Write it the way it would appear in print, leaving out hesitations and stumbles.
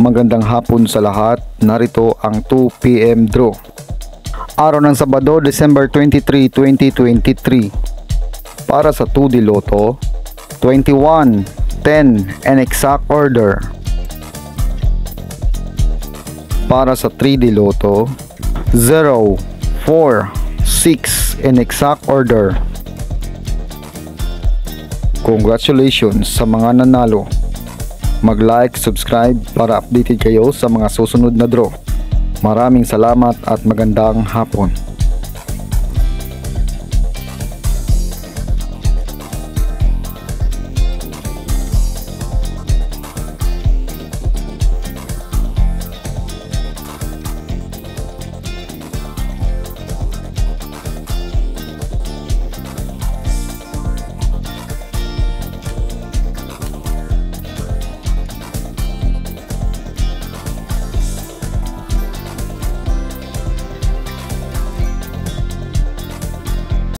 Magandang hapon sa lahat. Narito ang 2 PM draw. Araw ng Sabado, December 23, 2023. Para sa 2D Lotto, 21, 10 and exact order. Para sa 3D Lotto, 0, 4, 6 in exact order. Congratulations sa mga nanalo. Mag-like, subscribe para updated kayo sa mga susunod na draw. Maraming salamat at magandang hapon.